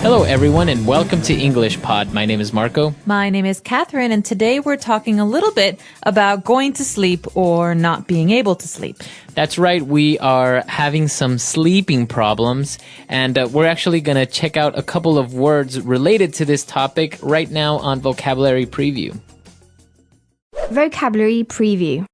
Hello, everyone, and welcome to English Pod. My name is Marco. My name is Catherine, and today we're talking a little bit about going to sleep or not being able to sleep. That's right. We are having some sleeping problems, and we're actually going to check out a couple of words related to this topic right now on Vocabulary Preview. Vocabulary Preview.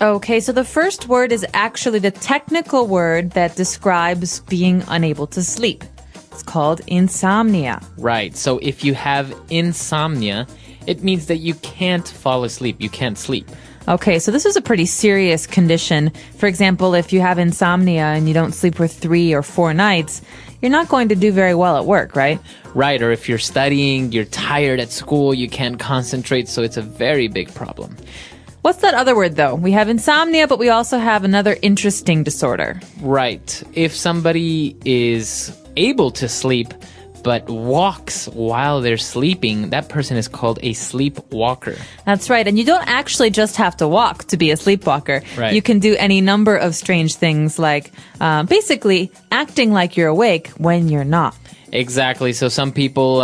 Okay, so the first word is actually the technical word that describes being unable to sleep. It's called insomnia. Right. So if you have insomnia, it means that you can't fall asleep. You can't sleep. Okay, so this is a pretty serious condition. For example, if you have insomnia and you don't sleep for 3 or 4 nights, you're not going to do very well at work, right? Right. Or if you're studying, you're tired at school, you can't concentrate. So it's a very big problem. What's that other word, though? We have insomnia, but we also have another interesting disorder. Right. If somebody is able to sleep but walks while they're sleeping, that person is called a sleepwalker. That's right. And you don't actually just have to walk to be a sleepwalker. Right. You can do any number of strange things like basically acting like you're awake when you're not. Exactly. So some people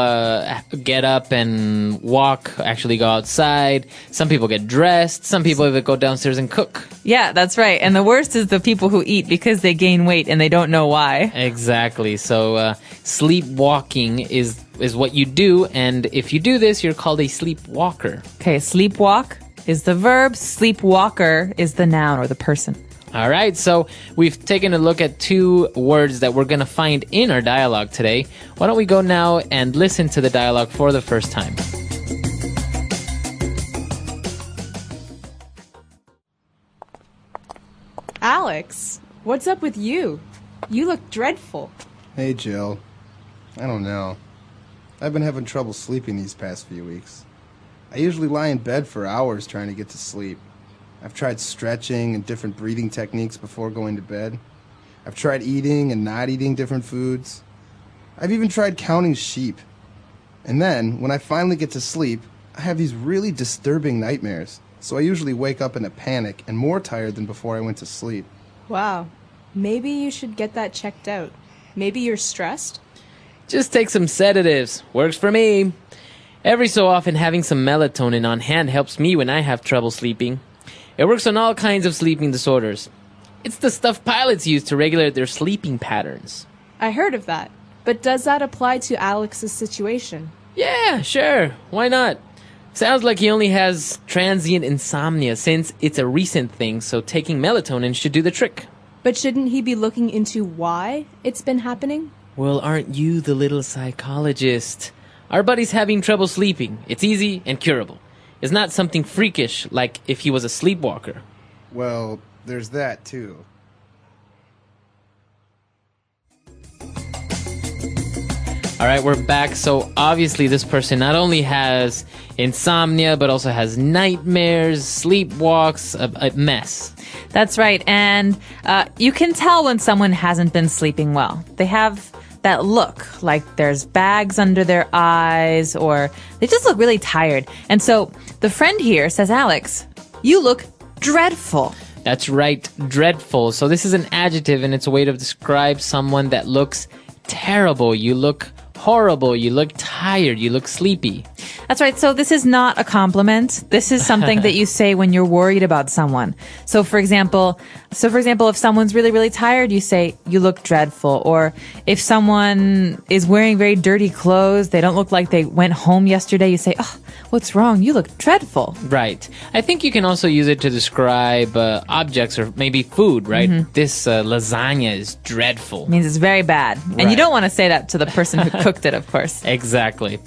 get up and walk, actually go outside. Some people get dressed. Some people even go downstairs and cook. Yeah, that's right. And the worst is the people who eat because they gain weight and they don't know why. Exactly. So sleepwalking is what you do. And if you do this, you're called a sleepwalker. Okay, sleepwalk is the verb. Sleepwalker is the noun or the person. All right, so we've taken a look at 2 words that we're going to find in our dialogue today. Why don't we go now and listen to the dialogue for the first time? Alex, what's up with you? You look dreadful. Hey, Jill. I don't know. I've been having trouble sleeping these past few weeks. I usually lie in bed for hours trying to get to sleep. I've tried stretching and different breathing techniques before going to bed. I've tried eating and not eating different foods. I've even tried counting sheep. And then, when I finally get to sleep, I have these really disturbing nightmares. So I usually wake up in a panic and more tired than before I went to sleep. Wow. Maybe you should get that checked out. Maybe you're stressed? Just take some sedatives. Works for me. Every so often, having some melatonin on hand helps me when I have trouble sleeping. It works on all kinds of sleeping disorders. It's the stuff pilots use to regulate their sleeping patterns. I heard of that. But does that apply to Alex's situation? Yeah, sure. Why not? Sounds like he only has transient insomnia since it's a recent thing, so taking melatonin should do the trick. But shouldn't he be looking into why it's been happening? Well, aren't you the little psychologist? Our buddy's having trouble sleeping. It's easy and curable. It's not something freakish like if he was a sleepwalker. Well, there's that, too. All right, we're back. So obviously this person not only has insomnia, but also has nightmares, sleepwalks, a mess. That's right. And you can tell when someone hasn't been sleeping well. They have that look like there's bags under their eyes or they just look really tired. And so the friend here says, Alex, you look dreadful. That's right, dreadful. So this is an adjective and it's a way to describe someone that looks terrible. You look horrible. You look tired. You look sleepy. That's right. So this is not a compliment. This is something that you say when you're worried about someone. So for example, if someone's really, really tired, you say, you look dreadful. Or if someone is wearing very dirty clothes, they don't look like they went home yesterday, you say, oh, what's wrong? You look dreadful. Right. I think you can also use it to describe objects or maybe food, right? Mm-hmm. This lasagna is dreadful. It means it's very bad. And right. You don't want to say that to the person who cooked it, of course. Exactly.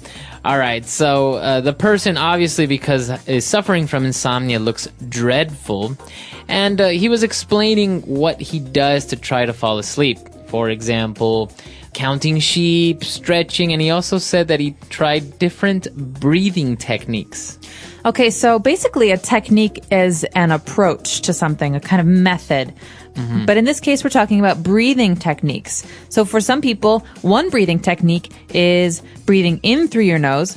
All right, so the person, obviously, because is suffering from insomnia, looks dreadful. And he was explaining what he does to try to fall asleep. For example, counting sheep, stretching, and he also said that he tried different breathing techniques. Okay, so basically a technique is an approach to something, a kind of method. Mm-hmm. But in this case, we're talking about breathing techniques. So for some people, one breathing technique is breathing in through your nose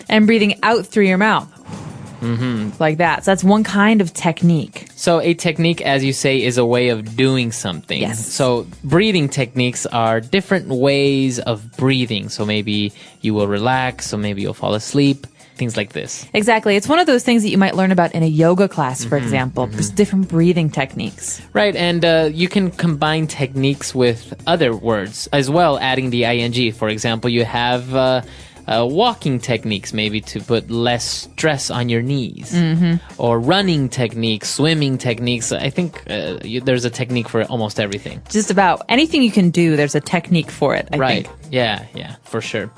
and breathing out through your mouth. like that. So that's one kind of technique. So a technique, as you say, is a way of doing something. Yes. So breathing techniques are different ways of breathing. So maybe you will relax, so maybe you'll fall asleep, things like this. Exactly. It's one of those things that you might learn about in a yoga class, for example. There's different breathing techniques. Right, and you can combine techniques with other words as well, adding the ing. For example, you have walking techniques, maybe to put less stress on your knees, or running techniques, swimming techniques. I think there's a technique for almost everything. Just about anything you can do, there's a technique for it, I think. Yeah, for sure.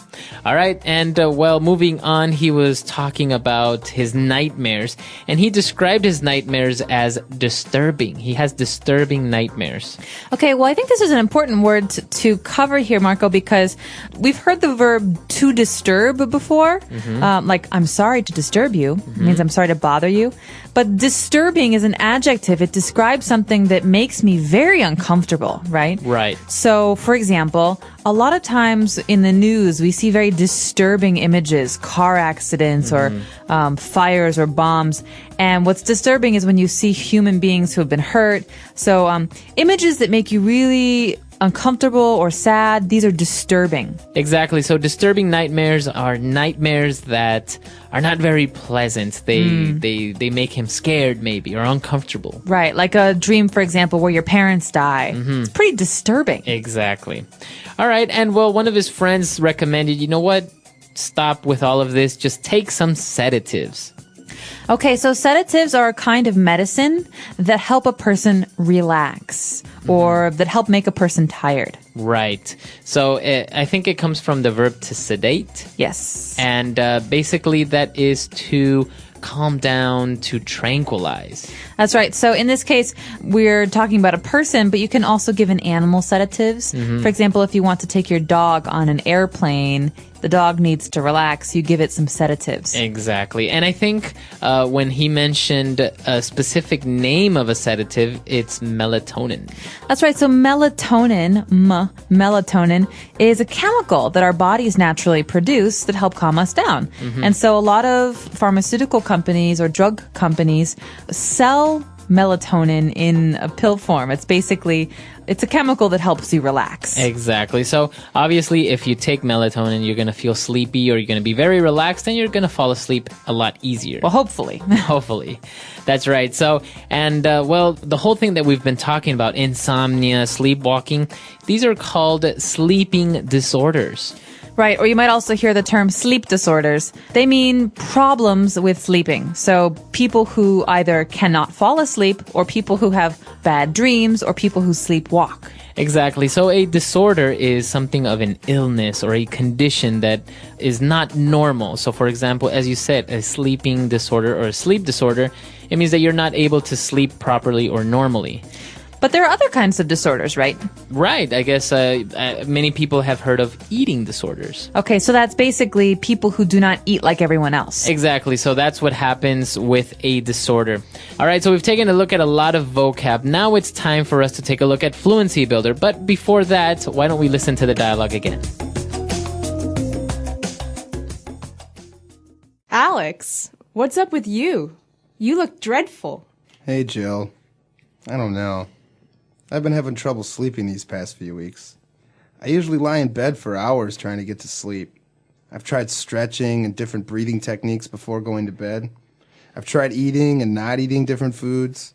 All right, and well, moving on, he was talking about his nightmares, and he described his nightmares as disturbing. He has disturbing nightmares. Okay, well, I think this is an important word to cover here, Marco, because we've heard the verb to disturb before. Like, I'm sorry to disturb you. It means I'm sorry to bother you. But disturbing is an adjective. It describes something that makes me very uncomfortable, right? Right. So, for example, a lot of times in the news, we see very disturbing images, car accidents or fires or bombs. And what's disturbing is when you see human beings who have been hurt. So, images that make you really uncomfortable or sad, these are disturbing. Exactly. So disturbing nightmares are nightmares that are not very pleasant. They make him scared maybe or uncomfortable. Right. Like a dream, for example, where your parents die. It's pretty disturbing. Exactly. All right. And well, one of his friends recommended, you know what? Stop with all of this. Just take some sedatives. Okay, so sedatives are a kind of medicine that help a person relax or that help make a person tired. Right. So I think it comes from the verb to sedate. Yes. And basically that is to calm down, to tranquilize. That's right. So in this case, we're talking about a person, but you can also give an animal sedatives. For example, if you want to take your dog on an airplane, the dog needs to relax, you give it some sedatives. Exactly. And I think when he mentioned a specific name of a sedative, it's melatonin. That's right. So melatonin, melatonin is a chemical that our bodies naturally produce that help calm us down. And so a lot of pharmaceutical companies or drug companies sell melatonin in a pill form. It's a chemical that helps you relax. Exactly. So obviously if you take melatonin, you're going to feel sleepy or you're going to be very relaxed and you're going to fall asleep a lot easier. Well, hopefully. Hopefully. That's right. So, and well, the whole thing that we've been talking about, insomnia, sleepwalking, these are called sleeping disorders. Right, or you might also hear the term sleep disorders. They mean problems with sleeping. So people who either cannot fall asleep, or people who have bad dreams, or people who sleepwalk. Exactly. So a disorder is something of an illness or a condition that is not normal. So for example, as you said, a sleeping disorder or a sleep disorder, it means that you're not able to sleep properly or normally. But there are other kinds of disorders, right? Right. I guess many people have heard of eating disorders. Okay, so that's basically people who do not eat like everyone else. Exactly. So that's what happens with a disorder. All right. So we've taken a look at a lot of vocab. Now it's time for us to take a look at Fluency Builder. But before that, why don't we listen to the dialogue again? Alex, what's up with you? You look dreadful. Hey, Jill. I don't know. I've been having trouble sleeping these past few weeks. I usually lie in bed for hours trying to get to sleep. I've tried stretching and different breathing techniques before going to bed. I've tried eating and not eating different foods.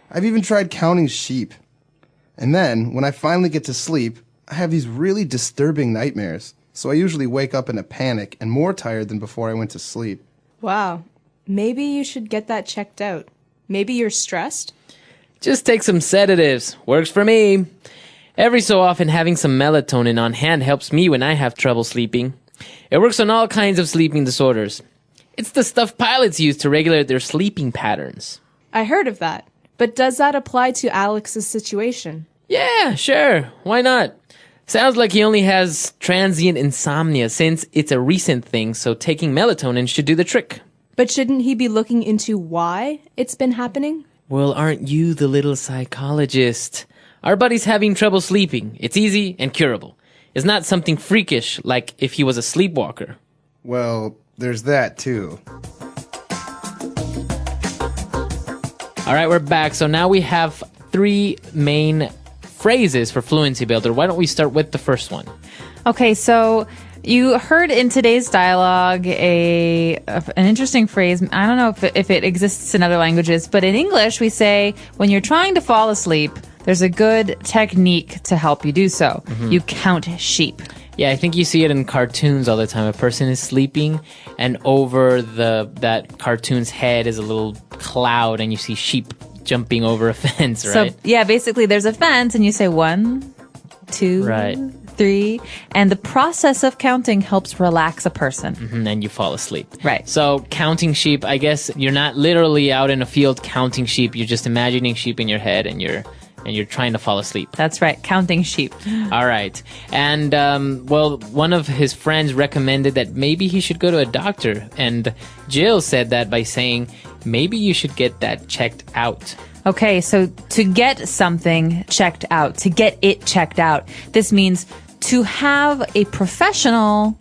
I've even tried counting sheep. And then, when I finally get to sleep, I have these really disturbing nightmares. So I usually wake up in a panic and more tired than before I went to sleep. Wow. Maybe you should get that checked out. Maybe you're stressed? Just take some sedatives. Works for me. Every so often, having some melatonin on hand helps me when I have trouble sleeping. It works on all kinds of sleeping disorders. It's the stuff pilots use to regulate their sleeping patterns. I heard of that. But does that apply to Alex's situation? Yeah, sure. Why not? Sounds like he only has transient insomnia since it's a recent thing, so taking melatonin should do the trick. But shouldn't he be looking into why it's been happening? Well, aren't you the little psychologist? Our buddy's having trouble sleeping. It's easy and curable. It's not something freakish like if he was a sleepwalker. Well, there's that too. All right, we're back. So now we have 3 main phrases for Fluency Builder. Why don't we start with the first one? Okay, so you heard in today's dialogue an interesting phrase. I don't know if it exists in other languages, but in English we say when you're trying to fall asleep, there's a good technique to help you do so. You count sheep. Yeah, I think you see it in cartoons all the time. A person is sleeping, and over that cartoon's head is a little cloud, and you see sheep jumping over a fence, right? So, yeah, basically there's a fence, and you say 1, 2, Right. 3, and the process of counting helps relax a person. And then you fall asleep. Right. So counting sheep, I guess you're not literally out in a field counting sheep. You're just imagining sheep in your head, and you're trying to fall asleep. That's right, counting sheep. All right. And, well, one of his friends recommended that maybe he should go to a doctor. And Jill said that by saying, maybe you should get that checked out. Okay, so to get something checked out, to get it checked out, this means to have a professional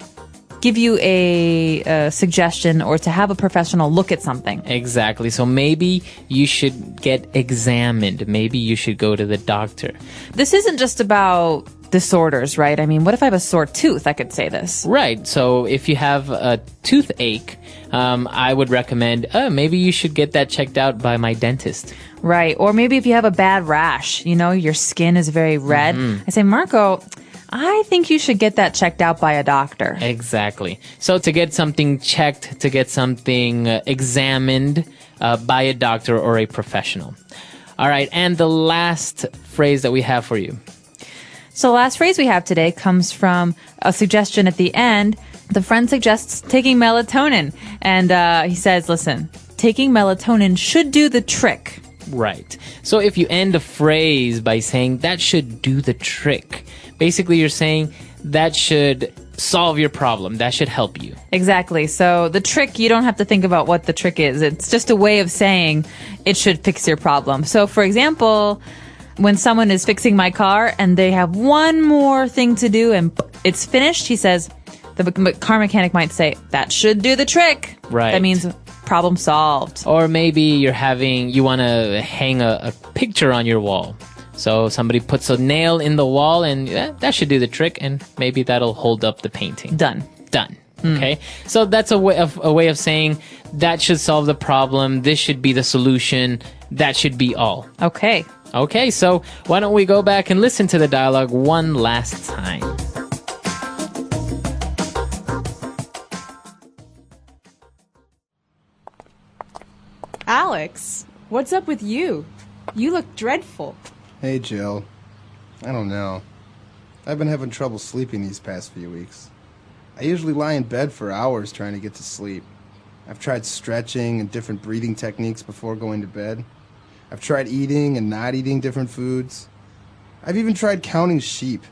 give you a suggestion or to have a professional look at something. Exactly. So maybe you should get examined. Maybe you should go to the doctor. This isn't just about disorders, right? I mean, what if I have a sore tooth? I could say this. Right. So if you have a toothache, I would recommend, maybe you should get that checked out by my dentist. Right. Or maybe if you have a bad rash, your skin is very red. I say, Marco, I think you should get that checked out by a doctor. Exactly. So to get something checked, to get something examined by a doctor or a professional. All right. And the last phrase that we have for you. So the last phrase we have today comes from a suggestion at the end. The friend suggests taking melatonin. And he says, listen, taking melatonin should do the trick. Right. So if you end a phrase by saying that should do the trick, basically you're saying that should solve your problem. That should help you. Exactly. So the trick, you don't have to think about what the trick is. It's just a way of saying it should fix your problem. So for example, when someone is fixing my car and they have one more thing to do and it's finished, he says, the car mechanic might say, that should do the trick. Right. That means problem solved. Or maybe you want to hang a picture on your wall. So somebody puts a nail in the wall and that should do the trick, and maybe that'll hold up the painting. Done. Okay. So that's a way of saying that should solve the problem. This should be the solution. That should be all. Okay. Okay, so why don't we go back and listen to the dialogue one last time. Alex, what's up with you? You look dreadful. Hey, Jill. I don't know. I've been having trouble sleeping these past few weeks. I usually lie in bed for hours trying to get to sleep. I've tried stretching and different breathing techniques before going to bed. I've tried eating and not eating different foods. I've even tried counting sheep.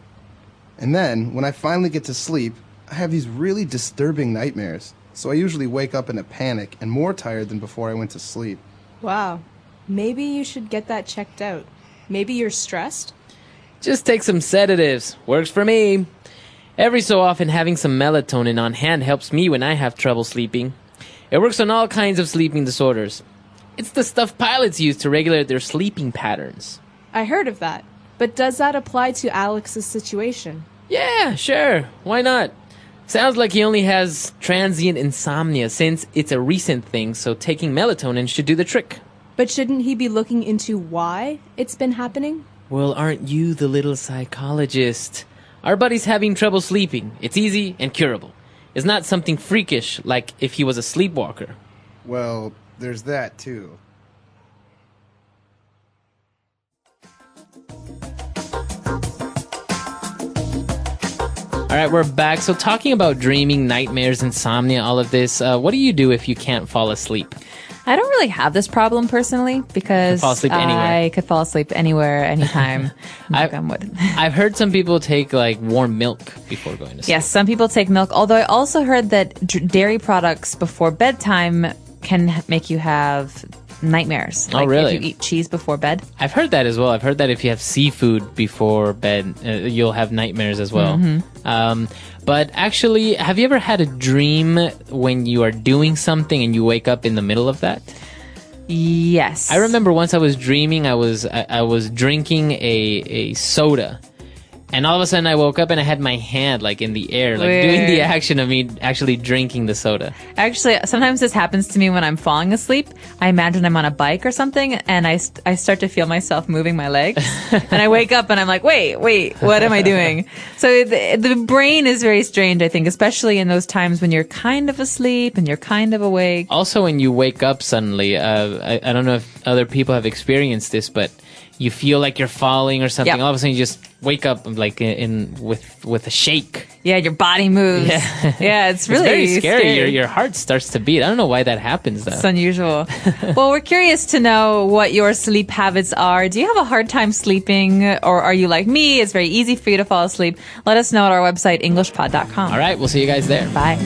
And then, when I finally get to sleep, I have these really disturbing nightmares. So I usually wake up in a panic and more tired than before I went to sleep. Wow. Maybe you should get that checked out. Maybe you're stressed? Just take some sedatives. Works for me. Every so often, having some melatonin on hand helps me when I have trouble sleeping. It works on all kinds of sleeping disorders. It's the stuff pilots use to regulate their sleeping patterns. I heard of that. But does that apply to Alex's situation? Yeah, sure. Why not? Sounds like he only has transient insomnia since it's a recent thing, so taking melatonin should do the trick. But shouldn't he be looking into why it's been happening? Well, aren't you the little psychologist? Our buddy's having trouble sleeping. It's easy and curable. It's not something freakish like if he was a sleepwalker. Well, there's that, too. All right, we're back. So talking about dreaming, nightmares, insomnia, all of this, what do you do if you can't fall asleep? I don't really have this problem personally because fall asleep anywhere. I could fall asleep anywhere, anytime. Knock on wood. I've heard some people take like warm milk before going to sleep. Yes, some people take milk, although I also heard that dairy products before bedtime can make you have nightmares. Oh, like really? if you eat cheese before bed. I've heard that as well. I've heard that if you have seafood before bed, you'll have nightmares as well. But actually, have you ever had a dream when you are doing something and you wake up in the middle of that? Yes. I remember once I was dreaming, I was drinking a soda. And all of a sudden I woke up and I had my hand like in the air, like doing the action of me actually drinking the soda. Actually, sometimes this happens to me when I'm falling asleep. I imagine I'm on a bike or something, and I start to feel myself moving my legs. And I wake up and I'm like, wait, what am I doing? So the brain is very strange, I think, especially in those times when you're kind of asleep and you're kind of awake. Also, when you wake up suddenly, I don't know if other people have experienced this, but you feel like you're falling or something. Yeah. All of a sudden, you just wake up like with a shake. Yeah, your body moves. Yeah, it's really very scary. scary. Your heart starts to beat. I don't know why that happens though. It's unusual. Well, we're curious to know what your sleep habits are. Do you have a hard time sleeping, or are you like me? It's very easy for you to fall asleep. Let us know at our website, englishpod.com. All right, we'll see you guys there. Bye.